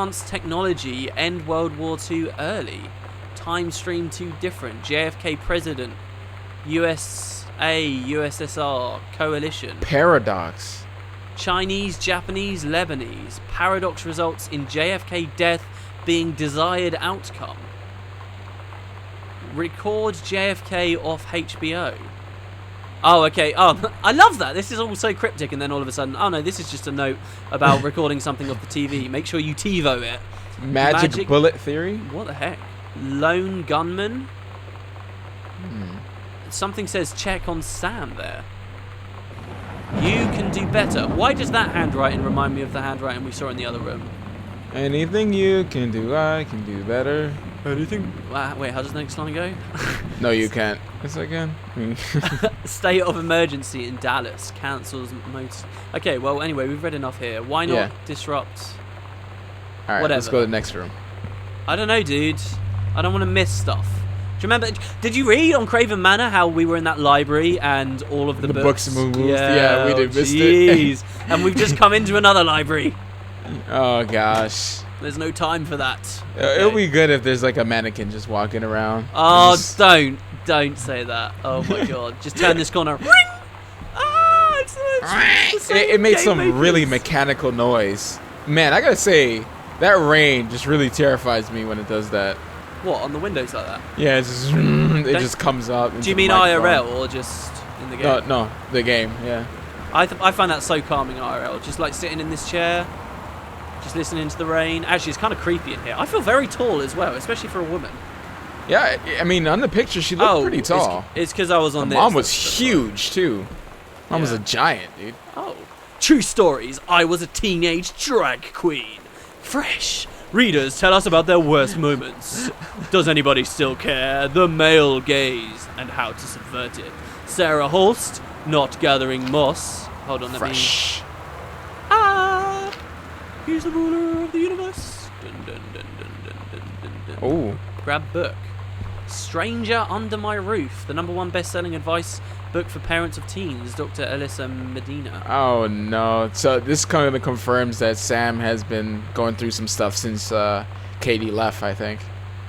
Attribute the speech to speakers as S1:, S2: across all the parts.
S1: Advanced technology, end World War II early. Time stream too different. JFK president. USA, USSR, coalition.
S2: Paradox.
S1: Chinese, Japanese, Lebanese. Paradox results in JFK death being desired outcome. Record JFK off HBO. Oh, okay. Oh, I love that. This is all so cryptic, and then all of a sudden, oh no, this is just a note about recording something off the TV. Make sure you TiVo it.
S2: Magic bullet theory?
S1: What the heck? Lone gunman? Something says check on Sam there. You can do better. Why does that handwriting remind me of the handwriting we saw in the other room?
S2: Anything you can do, I can do better.
S1: Anything? Wait, how does the next line go?
S2: No, you can't. It's again.
S1: State of emergency in Dallas. Cancels most. Okay, well, anyway, we've read enough here. Why not disrupt?
S2: All right,
S1: whatever.
S2: let's go to the next room.
S1: I don't know, dude. I don't want to miss stuff. Do you remember? Did you read on Craven Manor how we were in that library and all of the
S2: books moved?
S1: Yeah,
S2: we did missed
S1: it.
S2: it.
S1: And we've just come into another library.
S2: Oh gosh.
S1: There's no time for that.
S2: It'll be good if there's like a mannequin just walking around.
S1: Oh, don't say that. Oh my god. Just turn this corner. Ring! Ah,
S2: it makes some really mechanical noise. Man, I gotta say, that rain just really terrifies me when it does that.
S1: What, on the windows like that?
S2: Yeah, it just comes up.
S1: Do you mean IRL or just in the game?
S2: No, the game, yeah.
S1: I find that so calming IRL. Just like sitting in this chair, just listening to the rain. Actually, it's kind of creepy in here. I feel very tall as well, especially for a woman.
S2: Yeah, I mean, on the picture, she looked pretty tall.
S1: It's because I was on this.
S2: Mom was huge, too. Mom was a giant, dude.
S1: Oh. True stories. I was a teenage drag queen. Fresh. Readers tell us about their worst moments. Does anybody still care? The male gaze and how to subvert it. Sarah Holst, not gathering moss. Hold on, let
S2: Fresh.
S1: me... He's the ruler of the universe. Dun, dun, dun, dun, dun, dun, dun, dun.
S2: Oh.
S1: Grab book. Stranger Under My Roof, the #1 best-selling advice book for parents of teens, Dr. Alyssa Medina.
S2: Oh no! So this kind of confirms that Sam has been going through some stuff since Katie left, I think.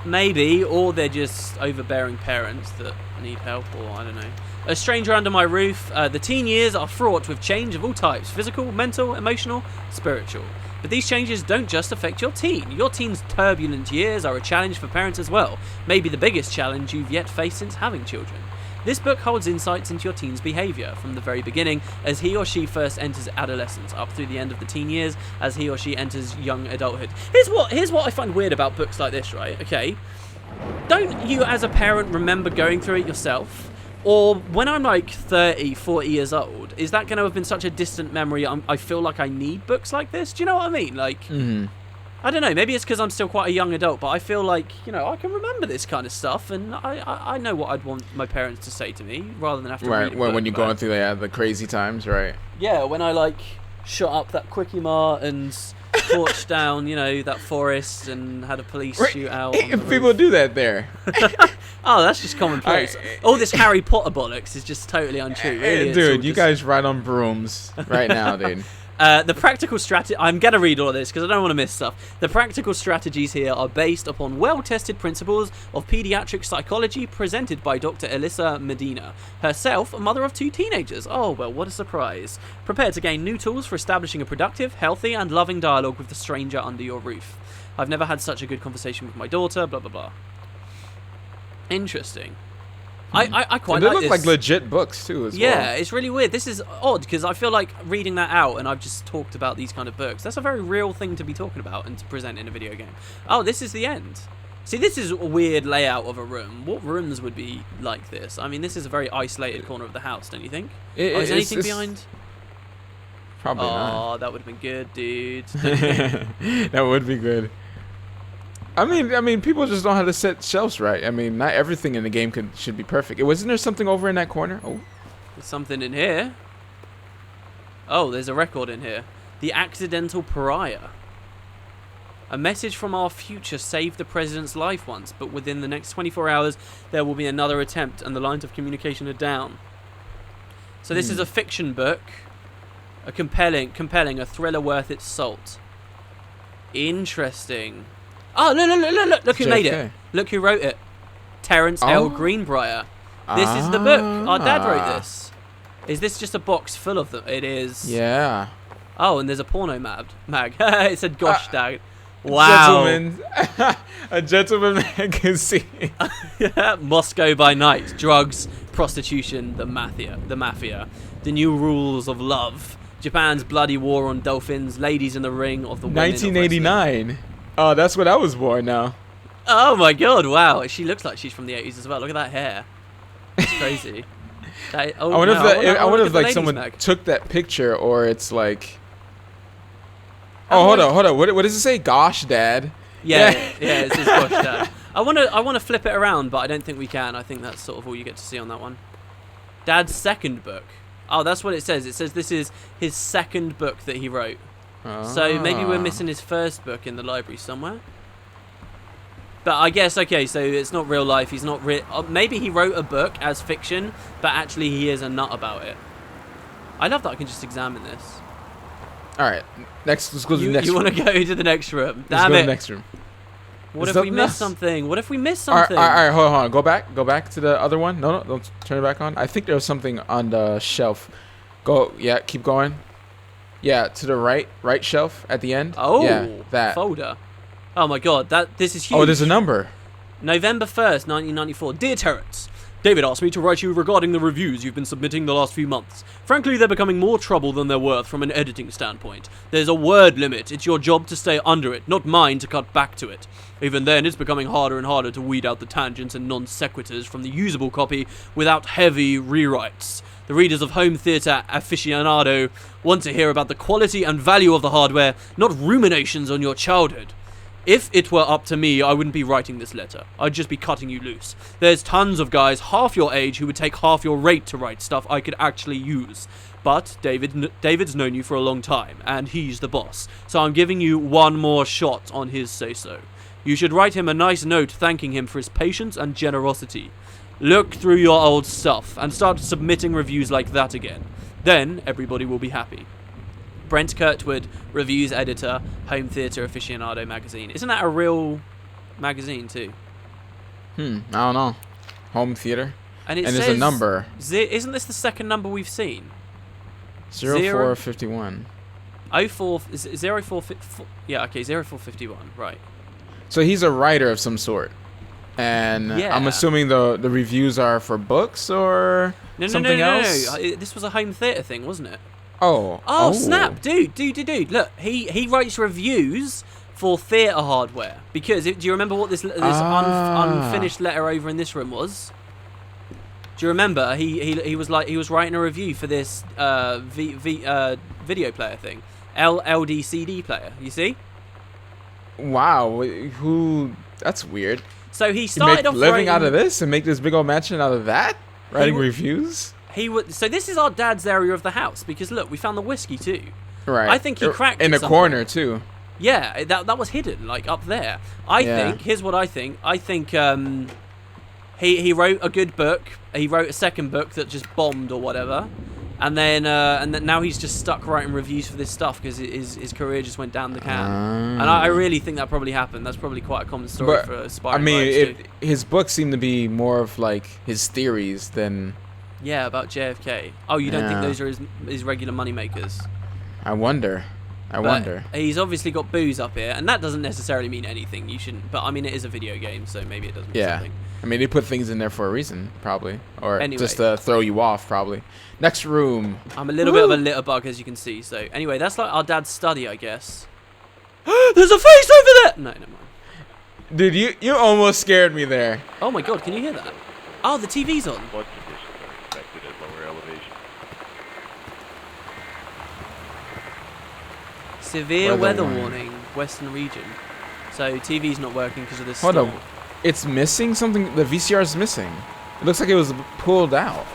S1: Maybe, or they're just overbearing parents that need help, or I don't know. A Stranger Under My Roof. The teen years are fraught with change of all types: physical, mental, emotional, spiritual. But these changes don't just affect your teen. Your teen's turbulent years are a challenge for parents as well. Maybe the biggest challenge you've yet faced since having children. This book holds insights into your teen's behaviour from the very beginning as he or she first enters adolescence up through the end of the teen years as he or she enters young adulthood. Here's what I find weird about books like this, right? Okay. Don't you as a parent remember going through it yourself? Or when I'm like 30, 40 years old, is that going to have been such a distant memory? I feel like I need books like this. Do you know what I mean? Like, I don't know. Maybe it's because I'm still quite a young adult, but I feel like, I can remember this kind of stuff, and I know what I'd want my parents to say to me rather than have to read a book
S2: when you're going through the crazy times, right?
S1: Yeah, when I like shot up that Quickie Mart and torched down, that forest and had a police shootout.
S2: People do that there.
S1: Oh, that's just commonplace. All this Harry Potter bollocks is just totally untrue. Really,
S2: dude, you guys ride on brooms right now, dude.
S1: The practical strategy... I'm going to read all of this because I don't want to miss stuff. The practical strategies here are based upon well-tested principles of pediatric psychology presented by Dr. Alyssa Medina, herself a mother of 2 teenagers. Oh, well, what a surprise. Prepared to gain new tools for establishing a productive, healthy, and loving dialogue with the stranger under your roof. I've never had such a good conversation with my daughter, blah, blah, blah. Interesting. I quite
S2: they
S1: like
S2: look
S1: this.
S2: like legit books too as well.
S1: Yeah, it's really weird. This is odd because I feel like reading that out and I've just talked about these kind of books. That's a very real thing to be talking about and to present in a video game. Oh, this is the end. See, this is a weird layout of a room. What rooms would be like this? I mean, this is a very isolated corner of the house, don't you think? Is anything behind?
S2: Probably not.
S1: Oh, that would have been good, dude.
S2: That would be good. I mean, people just don't know how to set shelves right. I mean, not everything in the game should be perfect. Wasn't there something over in that corner? Oh,
S1: there's something in here. Oh, there's a record in here. The Accidental Pariah. A message from our future saved the president's life once, but within the next 24 hours, there will be another attempt, and the lines of communication are down. So this is a fiction book, a compelling, a thriller worth its salt. Interesting. Oh, look who made it. Look who wrote it. Terrence L. Greenbrier. This is the book. Our dad wrote this. Is this just a box full of them? It is.
S2: Yeah.
S1: Oh, and there's a porno mag. It said gosh dad. Wow.
S2: Gentleman. A gentleman magazine.
S1: Moscow by night. Drugs, prostitution, the mafia. The new rules of love. Japan's bloody war on dolphins. Ladies in the ring of the women.
S2: 1989. Oh, that's when I was born now.
S1: Oh my god, wow. She looks like she's from the 80s as well. Look at that hair. It's crazy. I wonder if like someone took that picture, or it's like... Oh, hold on. What does it say? Gosh, Dad. Yeah, it says gosh, Dad. I want to flip it around, but I don't think we can. I think that's sort of all you get to see on that one. Dad's second book. Oh, that's what it says. It says this is his second book that he wrote. So maybe we're missing his first book in the library somewhere. But I guess, okay, so it's not real life. He's not maybe he wrote a book as fiction, but actually he is a nut about it. I love that I can just examine this.
S2: All right, let's go to the next room.
S1: You want to go to the next room?
S2: Let's go to the next room.
S1: What if we miss something? What if we miss something?
S2: All right, hold on. Go back to the other one. No, don't turn it back on. I think there was something on the shelf. Keep going. Yeah, to the right shelf at the end.
S1: Oh,
S2: yeah, that
S1: folder. Oh my god, this is huge.
S2: Oh, there's a number.
S1: November 1st, 1994. Dear Terrence, David asked me to write you regarding the reviews you've been submitting the last few months. Frankly, they're becoming more trouble than they're worth from an editing standpoint. There's a word limit. It's your job to stay under it, not mine to cut back to it. Even then, it's becoming harder and harder to weed out the tangents and non sequiturs from the usable copy without heavy rewrites. The readers of Home Theatre Aficionado want to hear about the quality and value of the hardware, not ruminations on your childhood. If it were up to me, I wouldn't be writing this letter. I'd just be cutting you loose. There's tons of guys half your age who would take half your rate to write stuff I could actually use. But David's known you for a long time, and he's the boss. So I'm giving you one more shot on his say-so. You should write him a nice note thanking him for his patience and generosity. Look through your old stuff and start submitting reviews like that again. Then everybody will be happy. Brent Kurtwood, reviews editor, Home Theatre Aficionado magazine. Isn't that a real magazine too?
S2: I don't know. Home Theatre.
S1: And
S2: there's a number.
S1: Isn't this the second number we've seen?
S2: 0451.
S1: 04 is it 04? Yeah, okay, 0451. Right.
S2: So he's a writer of some sort. And I'm assuming the reviews are for books or something else?
S1: No. This was a home theatre thing, wasn't it?
S2: Oh,
S1: snap, dude. Look, he writes reviews for theatre hardware. Because, do you remember what this unfinished letter over in this room was? Do you remember? He was writing a review for this video player thing. LD CD player, you see?
S2: Wow, that's weird.
S1: So he started off
S2: living out of this and make this big old mansion out of that? Writing reviews?
S1: So this is our dad's area of the house, because look, we found the whiskey too.
S2: Right.
S1: I think he cracked
S2: in the corner too.
S1: Yeah, that was hidden, like up there. I think. Here's what I think. I think he wrote a good book. He wrote a second book that just bombed or whatever, and then now he's just stuck writing reviews for this stuff because his career just went down the can. And I really think that probably happened. That's probably quite a common story for aspiring writers too.
S2: His books seem to be more of like his theories than.
S1: Yeah, about JFK. Oh, you don't think those are his regular money makers?
S2: I wonder.
S1: He's obviously got booze up here, and that doesn't necessarily mean anything. You shouldn't. But I mean, it is a video game, so maybe it doesn't mean something.
S2: I mean, they put things in there for a reason, probably, or just to throw you off, probably. Next room.
S1: I'm a little bit of a litterbug, as you can see. So anyway, that's like our dad's study, I guess. There's a face over there. No, never mind.
S2: Dude, you almost scared me there.
S1: Oh my god, can you hear that? Oh, the TV's on.
S3: Flood conditions are expected at lower elevation.
S1: Severe weather warning, western region. So TV's not working because of this
S2: Hold
S1: storm.
S2: up. It's missing something. The VCR is missing. It looks like it was pulled out.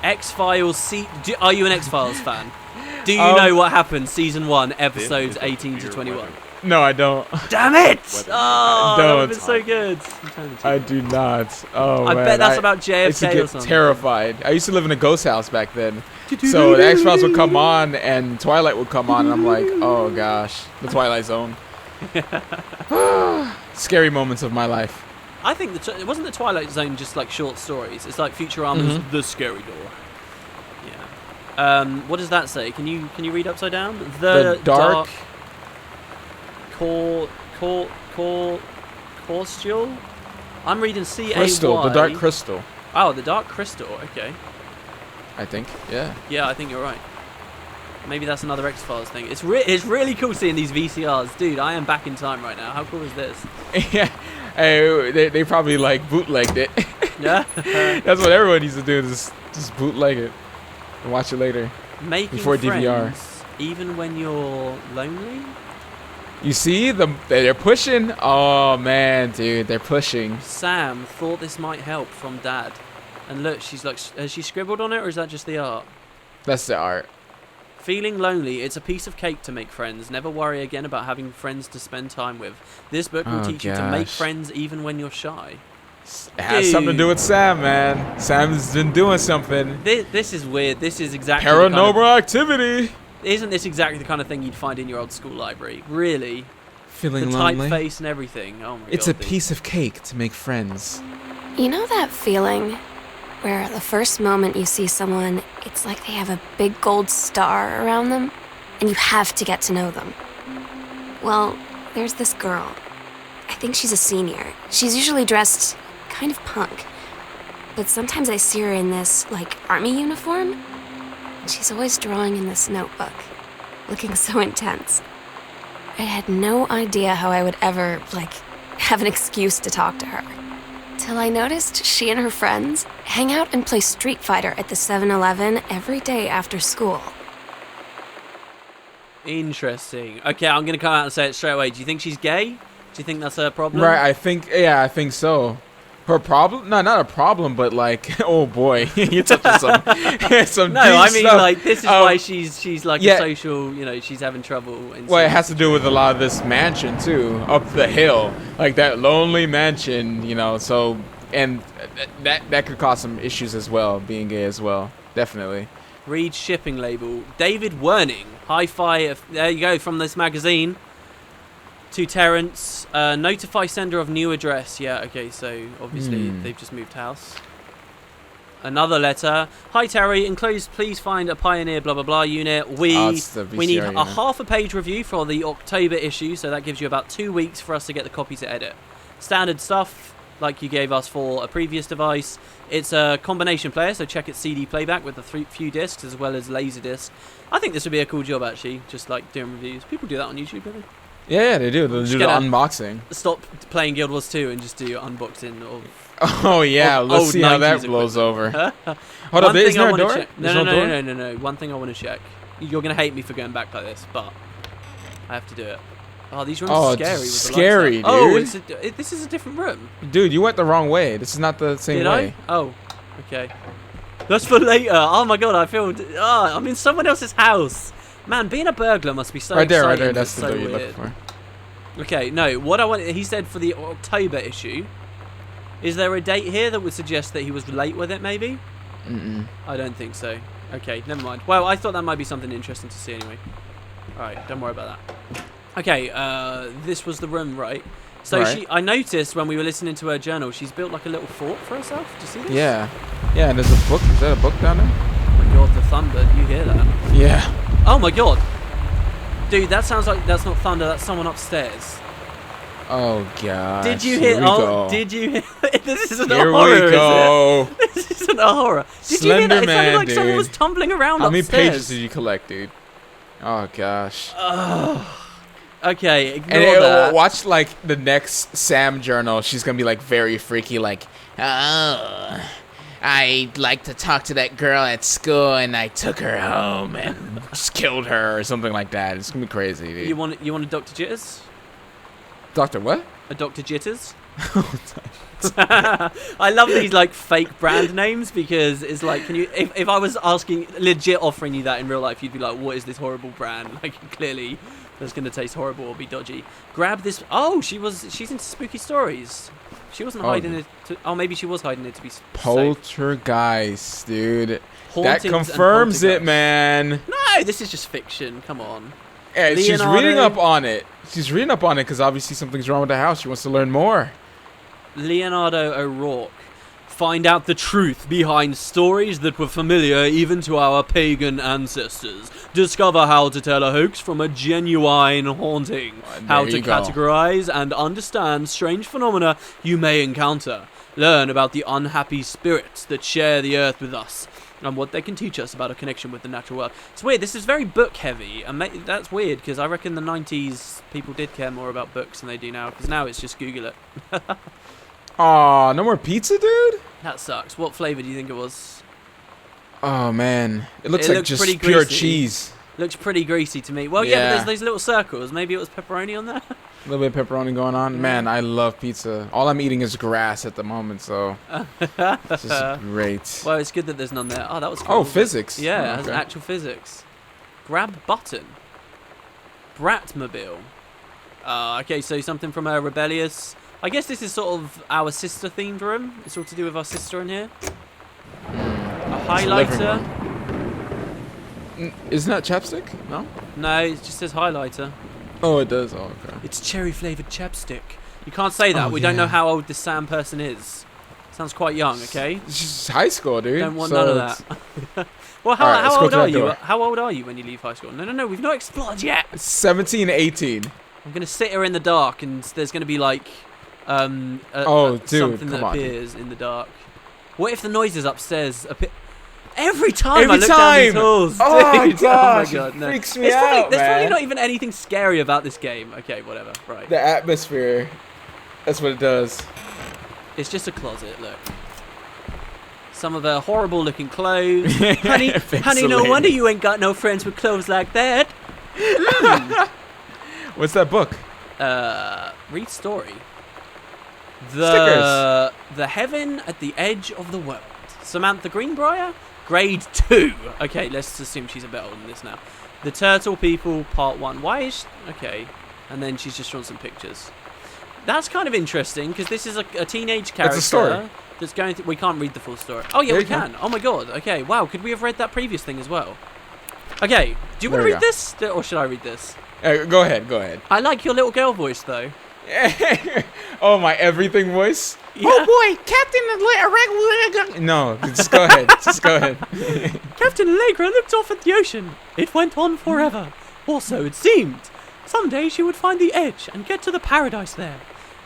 S1: X-Files. Are you an X-Files fan? Do you know what happened? Season 1, episodes 18 to 21.
S2: No, I don't.
S1: Damn it!
S3: Weather.
S1: Oh, that would have been
S2: Don't.
S1: so good.
S2: I do not. Oh,
S1: I
S2: man.
S1: bet that's about
S2: I used to
S1: JFK or
S2: get
S1: something.
S2: terrified. I used to live in a ghost house back then. So the X-Files would come on and Twilight would come on and I'm like, oh gosh, the Twilight Zone. Scary moments of my life.
S1: I think it wasn't the Twilight Zone just like short stories. It's like Futurama's The Scary Door. Yeah. What does that say? Can you read upside down?
S2: The dark
S1: Corstial? I'm reading C-A-Y.
S2: crystal, the dark crystal,
S1: Oh, the Dark Crystal. Okay.
S2: I think. Yeah.
S1: Yeah, I think you're right. Maybe that's another X-Files thing. It's really cool seeing these VCRs. Dude, I am back in time right now. How cool is this?
S2: Yeah. Hey, they probably like bootlegged it.
S1: Yeah.
S2: That's what everyone needs to do. Just bootleg it and watch it later.
S1: Making
S2: Before
S1: friends
S2: DVR.
S1: even when you're lonely?
S2: You see they're pushing. Oh man, dude, they're pushing.
S1: Sam thought this might help from Dad. And look, she's like, has she scribbled on it or is that just the art?
S2: That's the art.
S1: Feeling lonely, it's a piece of cake to make friends. Never worry again about having friends to spend time with. This book will
S2: Oh,
S1: teach you to make
S2: gosh.
S1: friends even when you're shy.
S2: It has something to do with Sam, man. Sam's been doing something.
S1: This is weird. This is exactly the kind
S2: Paranormal activity.
S1: isn't this exactly the kind of thing you'd find in your old school library? Really?
S2: Feeling
S1: The
S2: lonely.
S1: typeface and everything. Oh my
S2: It's
S1: god.
S2: a piece of cake to make friends.
S4: You know that feeling where the first moment you see someone, it's like they have a big gold star around them, and you have to get to know them? Well, there's this girl. I think she's a senior. She's usually dressed kind of punk, but sometimes I see her in this, like, army uniform, and she's always drawing in this notebook, looking so intense. I had no idea how I would ever, like, have an excuse to talk to her. Till I noticed she and her friends hang out and play Street Fighter at the 7-Eleven every day after school.
S1: Interesting. Okay, I'm going to come out and say it straight away. Do you think she's gay? Do you think that's her problem?
S2: Right, I think so. Her problem? No, not a problem, but like, oh boy, you touching some
S1: No,
S2: deep
S1: I mean,
S2: stuff.
S1: like, this is why she's like
S2: yeah.
S1: a social, she's having trouble.
S2: Well, it has to do with a lot of this mansion too, up the hill, like that lonely mansion, So, and that could cause some issues as well, being gay as well, definitely.
S1: Read shipping label. David Werning. Hi-Fi. There you go, from this magazine. To Terrence. Notify sender of new address. Yeah, okay, so obviously they've just moved house. Another letter. Hi Terry, enclosed please find a Pioneer blah blah blah unit.
S2: It's the
S1: We need
S2: VCR
S1: a
S2: unit.
S1: half a page review for the October issue, so that gives you about 2 weeks for us to get the copy to edit. Standard stuff, like you gave us for a previous device. It's a combination player, so check its CD playback with the few discs as well as Laserdisc. I think this would be a cool job actually, just like doing reviews. People do that on YouTube, don't they?
S2: Yeah, they do. They do the
S1: get a-
S2: unboxing.
S1: Stop playing Guild Wars 2 and just do unboxing of
S2: Oh yeah,
S1: Old-
S2: let's
S1: old
S2: see how
S1: 90s
S2: that blows over.
S1: equipment.
S2: Hold
S1: One
S2: up, is
S1: thing I
S2: there a
S1: wanna
S2: door?
S1: check-
S2: There's
S1: No,
S2: door?
S1: no. One thing I want to check. You're gonna hate me for going back like this, but I have to do it. Oh, these rooms
S2: Oh,
S1: are
S2: it's
S1: scary. With the
S2: scary,
S1: lights out. Oh,
S2: dude.
S1: this is a different room.
S2: Dude, you went the wrong way. This is not the same
S1: Did
S2: way.
S1: I? Oh, okay. That's for later. Oh my god, I feel. Oh, I'm in someone else's house. Man, being a burglar must be so
S2: Right there,
S1: exciting.
S2: That's the
S1: so
S2: door you're
S1: weird.
S2: looking for.
S1: Okay, no. What I want. He said for the October issue. Is there a date here that would suggest that he was late with it? Maybe. I don't think so. Okay, never mind. Well, I thought that might be something interesting to see anyway. Alright, don't worry about that. Okay, this was the room, right? So
S2: Right.
S1: I noticed when we were listening to her journal, she's built like a little fort for herself. Do you see this?
S2: Yeah. Yeah, and there's a book. Is that a book down there?
S1: Oh my god, the thunder. Do you hear that?
S2: Yeah.
S1: Oh my god. Dude, that sounds like that's not thunder, that's someone upstairs.
S2: Oh god.
S1: Did you hear?
S2: Here we go.
S1: Did you hear? This isn't
S2: Here
S1: a horror,
S2: we go.
S1: is it? This isn't a horror. Did you hear
S2: Slender
S1: that? It sounded
S2: Man,
S1: like someone was
S2: dude.
S1: tumbling around
S2: How many
S1: upstairs.
S2: pages did you collect, dude? Oh gosh.
S1: Okay, ignore
S2: And
S1: that.
S2: watch like the next Sam journal. She's gonna be like very freaky, like, oh, I like to talk to that girl at school, and I took her home and just killed her or something like that. It's gonna be crazy, dude.
S1: You want a Dr. Jitters?
S2: Doctor what?
S1: A Dr. Jitters? I love these like fake brand names because it's like, can you? If I was asking, legit offering you that in real life, you'd be like, what is this horrible brand? Like clearly, that's gonna taste horrible or be dodgy. Grab this. Oh, she's into spooky stories. She wasn't hiding it. Maybe she was hiding it to be safe.
S2: Poltergeist, dude. That
S1: Hauntings and
S2: confirms it,
S1: poltergeists.
S2: man.
S1: No, this is just fiction. Come on.
S2: Yeah, she's
S1: Leonardo.
S2: reading up on it. She's reading up on it because obviously something's wrong with the house. She wants to learn more.
S1: Leonardo O'Rourke. Find out the truth behind stories that were familiar even to our pagan ancestors. Discover how to tell a hoax from a genuine haunting. How to categorize and understand strange phenomena you may encounter. Learn about the unhappy spirits that share the earth with us and what they can teach us about a connection with the natural world. It's weird. This is very book heavy, and that's weird because I reckon the 90s people did care more about books than they do now, because now it's just Google it.
S2: Aw, no more pizza, dude?
S1: That sucks. What flavour do you think it was?
S2: Oh, man. It looks
S1: It
S2: like
S1: looks
S2: just
S1: pretty
S2: pure
S1: greasy.
S2: cheese.
S1: Looks pretty greasy to me. Well, yeah, but
S2: Yeah.
S1: there's those little circles. Maybe it was pepperoni on there.
S2: A little bit of pepperoni going on. Man, I love pizza. All I'm eating is grass at the moment, so this is great.
S1: Well, it's good that there's none there. Oh, that was cool.
S2: Oh, physics.
S1: Yeah,
S2: Oh,
S1: it has
S2: okay.
S1: actual physics. Grab button. Bratmobile. Okay, so something from a rebellious... I guess this is sort of our sister themed room. It's all to do with our sister in here. A
S2: a living
S1: highlighter.
S2: Isn't that chapstick? No?
S1: No, it just says highlighter.
S2: Oh, it does. Oh, okay.
S1: It's cherry flavoured chapstick. You can't say that.
S2: Oh,
S1: We don't know
S2: yeah.
S1: how old this Sam person is. Sounds quite young, okay?
S2: It's just high school, dude.
S1: Don't want
S2: so
S1: none of
S2: it's-
S1: that. Well,
S2: All right, let's
S1: how
S2: go
S1: old
S2: to that
S1: are you?
S2: door.
S1: How old are you when you leave high school? No, we've not explored yet.
S2: 17, 18.
S1: I'm gonna sit here in the dark, and there's gonna be like,
S2: Dude,
S1: something that
S2: come on.
S1: appears in the dark. What if the noises upstairs appear? Every time I
S2: Every
S1: look down these
S2: time!
S1: halls,
S2: Oh,
S1: dude.
S2: gosh,
S1: Oh my god,
S2: it
S1: no.
S2: freaks me
S1: There's
S2: out,
S1: probably
S2: man.
S1: not even anything scary about this game. Okay, whatever. Right.
S2: The atmosphere. That's what it does.
S1: It's just a closet, look. Some of her horrible looking clothes. honey, no
S2: Pixelated.
S1: wonder you ain't got no friends with clothes like that.
S2: What's that book?
S1: Read story.
S2: Stickers.
S1: The Heaven at the Edge of the World. Samantha Greenbrier, grade 2. Okay, let's assume she's a bit older than this now. The Turtle People, part 1. Why is she... Okay. And then she's just drawn some pictures. That's kind of interesting, because this is a teenage character.
S2: It's a story.
S1: That's going to... We can't read the full story. Oh, yeah,
S2: Yeah,
S1: we
S2: you can.
S1: can. Oh, my God. Okay, wow. Could we have read that previous thing as well? Okay. Do you want
S2: There
S1: to
S2: we
S1: read
S2: go.
S1: this? Or should I read this?
S2: Go ahead.
S1: I like your little girl voice, though.
S2: Oh, my everything voice.
S1: Yeah.
S2: Oh boy, Captain. No, just go ahead. Just go ahead.
S1: Captain Allegra looked off at the ocean. It went on forever. Or so it seemed. Someday she would find the edge and get to the paradise there.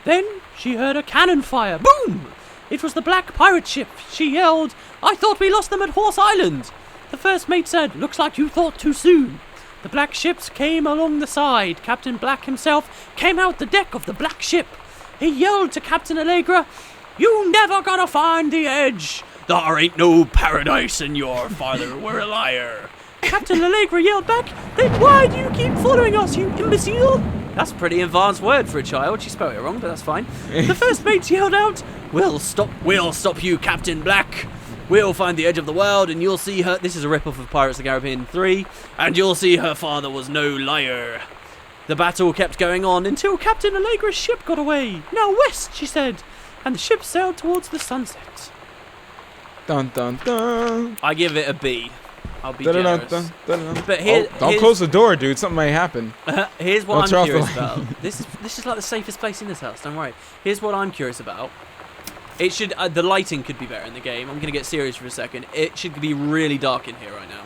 S1: Then she heard a cannon fire. Boom! It was the black pirate ship. She yelled, "I thought we lost them at Horse Island." The first mate said, "Looks like you thought too soon." The black ships came along the side. Captain Black himself came out the deck of the black ship. He yelled to Captain Allegra, "You never gonna find the edge. There ain't no paradise and your father were a liar." Captain Allegra yelled back, "Then why do you keep following us, you imbecile?" That's a pretty advanced word for a child. She spelled it wrong, but that's fine. The first mate yelled out, We'll stop you, Captain Black. We'll find the edge of the world and you'll see her..." This is a rip-off of Pirates of the Caribbean 3. "And you'll see her father was no liar." The battle kept going on until Captain Allegra's ship got away. "Now west," she said, and the ship sailed towards the sunset.
S2: Dun dun dun.
S1: I give it a B. I'll be
S2: Dun, dun,
S1: generous.
S2: dun, dun, dun.
S1: But here-
S2: don't
S1: here's-
S2: close the door, dude. Something may happen.
S1: Here's what
S2: Don't turn
S1: I'm
S2: off the
S1: curious
S2: light.
S1: about. This is like the safest place in this house. Don't worry. Here's what I'm curious about. It should the lighting could be better in the game. I'm gonna get serious for a second. It should be really dark in here right now.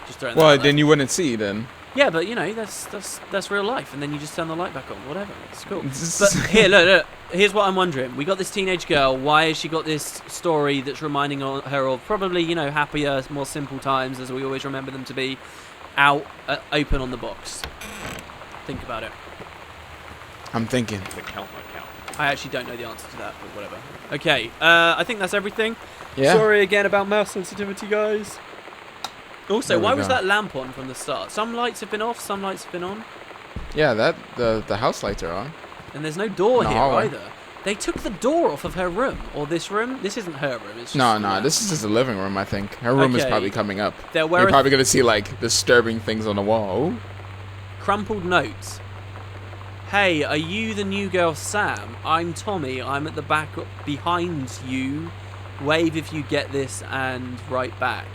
S1: Just throwing that
S2: Well,
S1: out there.
S2: then you wouldn't see then.
S1: Yeah, but you know that's real life, and then you just turn the light back on. Whatever. It's cool.
S2: It's
S1: But
S2: just-
S1: here, look. Here's what I'm wondering. We got this teenage girl. Why has she got this story that's reminding her of probably, you know, happier, more simple times as we always remember them to be, out open on the box? Think about it.
S2: I'm thinking.
S3: The count my count.
S1: I actually don't know the answer to that, but whatever. Okay, I think that's everything.
S2: Yeah.
S1: Sorry again about mouse sensitivity, guys. Also,
S2: There we
S1: why was
S2: go.
S1: that lamp on from the start? Some lights have been off, some lights have been on.
S2: Yeah, the house lights are on.
S1: And there's no door
S2: No
S1: here
S2: hallway.
S1: either. They took the door off of her room, or this room. This isn't her room. It's just
S2: No, this is just a living room, I think. Her room is
S1: Okay.
S2: probably coming up.
S1: There
S2: You're
S1: were
S2: probably going to see, like, disturbing things on the wall.
S1: crumpled notes. Hey, are you the new girl Sam? I'm Tommy. I'm at the back behind you. Wave if you get this and write back.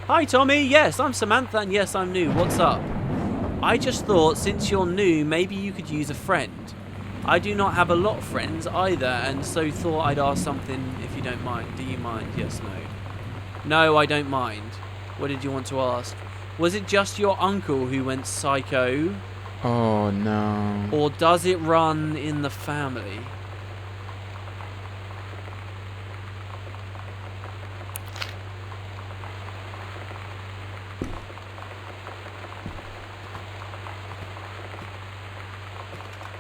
S1: Hi Tommy, yes, I'm Samantha and yes, I'm new. What's up? I just thought since you're new, maybe you could use a friend. I do not have a lot of friends either, and so thought I'd ask something if you don't mind. Do you mind? Yes, no. No, I don't mind. What did you want to ask? Was it just your uncle who went psycho?
S2: Oh, no.
S1: Or does it run in the family?